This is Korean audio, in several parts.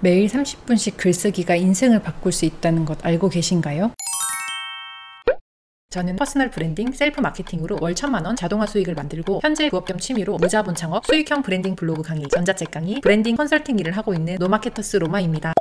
매일 30분씩 글쓰기가 인생을 바꿀 수 있다는 것 알고 계신가요? 저는 퍼스널 브랜딩, 셀프 마케팅으로 월 1000만원 자동화 수익을 만들고 현재 부업 겸 취미로 무자본 창업, 수익형 브랜딩 블로그 강의, 전자책 강의, 브랜딩 컨설팅 일을 하고 있는 노마케터스 로마입니다.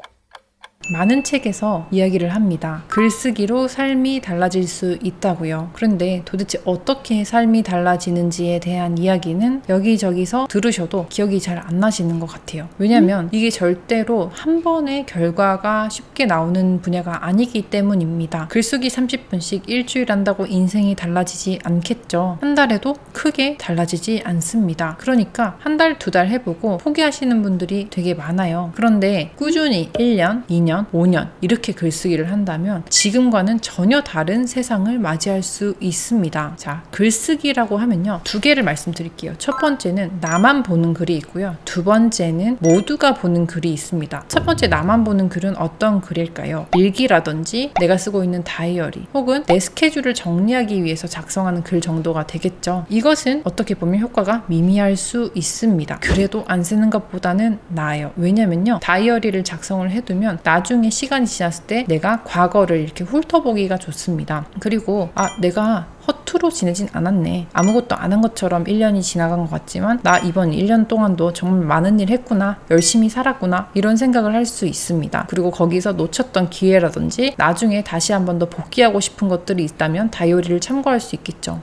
많은 책에서 이야기를 합니다. 글쓰기로 삶이 달라질 수 있다고요. 그런데 도대체 어떻게 삶이 달라지는지에 대한 이야기는 여기저기서 들으셔도 기억이 잘 안 나시는 것 같아요. 왜냐면 이게 절대로 한 번의 결과가 쉽게 나오는 분야가 아니기 때문입니다. 글쓰기 30분씩 일주일 한다고 인생이 달라지지 않겠죠. 한 달에도 크게 달라지지 않습니다. 그러니까 한 달, 두 달 해보고 포기하시는 분들이 되게 많아요. 그런데 꾸준히 1년, 2년, 5년 이렇게 글쓰기를 한다면 지금과는 전혀 다른 세상을 맞이할 수 있습니다. 자, 글쓰기라고 하면요, 두 개를 말씀드릴게요. 첫 번째는 나만 보는 글이 있고요. 두 번째는 모두가 보는 글이 있습니다. 첫 번째 나만 보는 글은 어떤 글일까요? 일기라든지 내가 쓰고 있는 다이어리 혹은 내 스케줄을 정리하기 위해서 작성하는 글 정도가 되겠죠. 이것은 어떻게 보면 효과가 미미할 수 있습니다. 그래도 안 쓰는 것보다는 나아요. 왜냐면요, 다이어리를 작성을 해두면 나중에 시간이 지났을 때 내가 과거를 이렇게 훑어보기가 좋습니다. 그리고 내가 허투루 지내진 않았네, 아무것도 안 한 것처럼 1년이 지나간 것 같지만 나 이번 1년 동안도 정말 많은 일 했구나, 열심히 살았구나, 이런 생각을 할 수 있습니다. 그리고 거기서 놓쳤던 기회라든지 나중에 다시 한 번 더 복귀하고 싶은 것들이 있다면 다이어리를 참고할 수 있겠죠.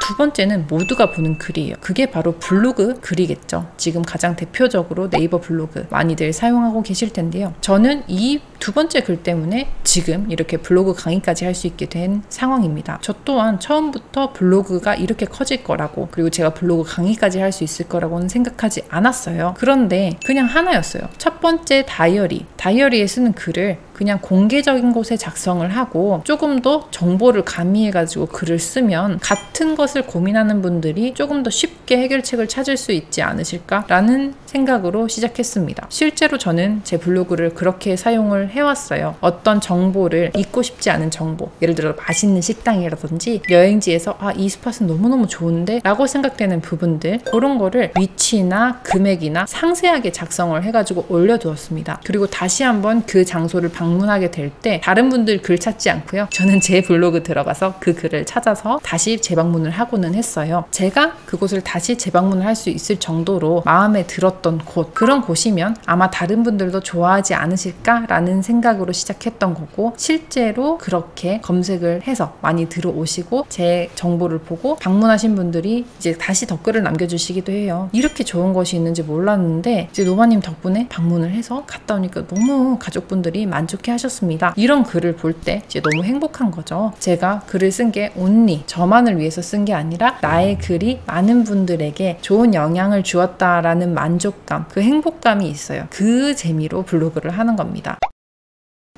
두 번째는 모두가 보는 글이에요. 그게 바로 블로그 글이겠죠. 지금 가장 대표적으로 네이버 블로그 많이들 사용하고 계실 텐데요. 저는 이 두 번째 글 때문에 지금 이렇게 블로그 강의까지 할 수 있게 된 상황입니다. 저 또한 처음부터 블로그가 이렇게 커질 거라고, 그리고 제가 블로그 강의까지 할 수 있을 거라고는 생각하지 않았어요. 그런데 그냥 하나였어요. 첫 번째 다이어리에 쓰는 글을 그냥 공개적인 곳에 작성을 하고 조금 더 정보를 가미해가지고 글을 쓰면 같은 것을 고민하는 분들이 조금 더 쉽게 해결책을 찾을 수 있지 않으실까라는 생각으로 시작했습니다. 실제로 저는 제 블로그를 그렇게 사용을 해왔어요. 어떤 정보를 잊고 싶지 않은 정보, 예를 들어 맛있는 식당이라든지 여행지에서 이 스팟은 너무너무 좋은데 라고 생각되는 부분들, 그런 거를 위치나 금액이나 상세하게 작성을 해가지고 올려두었습니다. 그리고 다시 한번 그 장소를 방문하게 될 때 다른 분들 글 찾지 않고요, 저는 제 블로그 들어가서 그 글을 찾아서 다시 재방문을 하고는 했어요. 제가 그곳을 다시 재방문을 할 수 있을 정도로 마음에 들었던 곳, 그런 곳이면 아마 다른 분들도 좋아하지 않으실까라는 생각으로 시작했던 거고, 실제로 그렇게 검색을 해서 많이 들어오시고 제 정보를 보고 방문하신 분들이 이제 다시 댓글을 남겨주시기도 해요. 이렇게 좋은 것이 있는지 몰랐는데 이제 노마님 덕분에 방문을 해서 갔다 오니까 너무 가족분들이 만족해 하셨습니다. 이런 글을 볼 때 이제 너무 행복한 거죠. 제가 글을 쓴 게 온리 저만을 위해서 쓴 게 아니라 나의 글이 많은 분들에게 좋은 영향을 주었다라는 만족감, 그 행복감이 있어요. 그 재미로 블로그를 하는 겁니다.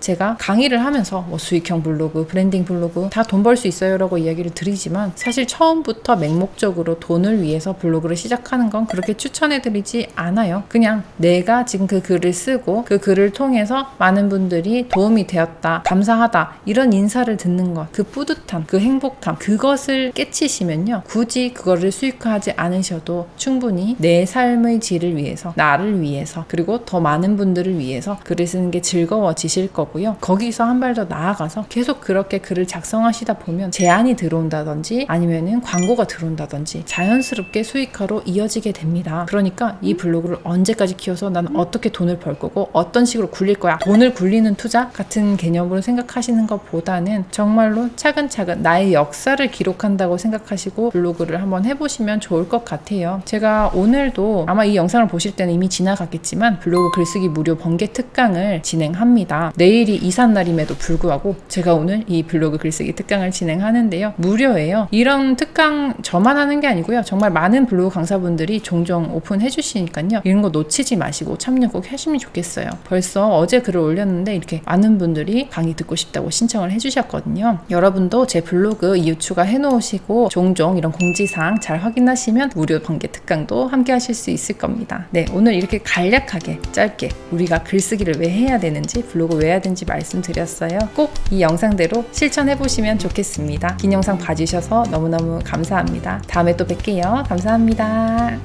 제가 강의를 하면서 수익형 블로그, 브랜딩 블로그 다 돈 벌 수 있어요 라고 이야기를 드리지만 사실 처음부터 맹목적으로 돈을 위해서 블로그를 시작하는 건 그렇게 추천해드리지 않아요. 그냥 내가 지금 그 글을 쓰고 그 글을 통해서 많은 분들이 도움이 되었다, 감사하다, 이런 인사를 듣는 것, 그 뿌듯함, 그 행복함, 그것을 깨치시면요, 굳이 그거를 수익화하지 않으셔도 충분히 내 삶의 질을 위해서, 나를 위해서, 그리고 더 많은 분들을 위해서 글을 쓰는 게 즐거워지실 거고, 거기서 한 발 더 나아가서 계속 그렇게 글을 작성하시다 보면 제안이 들어온다든지 아니면은 광고가 들어온다든지 자연스럽게 수익화로 이어지게 됩니다. 그러니까 이 블로그를 언제까지 키워서 나는 어떻게 돈을 벌 거고 어떤 식으로 굴릴 거야, 돈을 굴리는 투자 같은 개념으로 생각하시는 것보다는 정말로 차근차근 나의 역사를 기록한다고 생각하시고 블로그를 한번 해보시면 좋을 것 같아요. 제가 오늘도 아마 이 영상을 보실 때는 이미 지나갔겠지만 블로그 글쓰기 무료 번개 특강을 진행합니다. 내일이 이삿날임에도 불구하고 제가 오늘 이 블로그 글쓰기 특강을 진행하는데요. 무료예요. 이런 특강 저만 하는 게 아니고요, 정말 많은 블로그 강사분들이 종종 오픈해 주시니까요, 이런 거 놓치지 마시고 참여 꼭 하시면 좋겠어요. 벌써 어제 글을 올렸는데 이렇게 많은 분들이 강의 듣고 싶다고 신청을 해주셨거든요. 여러분도 제 블로그 이웃 추가해 놓으시고 종종 이런 공지사항 잘 확인하시면 무료 번개 특강도 함께 하실 수 있을 겁니다. 네, 오늘 이렇게 간략하게 짧게 우리가 글쓰기를 왜 해야 되는지, 블로그 왜 해야 되는지 말씀드렸어요. 꼭 이 영상대로 실천해 보시면 좋겠습니다. 긴 영상 봐주셔서 너무너무 감사합니다. 다음에 또 뵐게요. 감사합니다.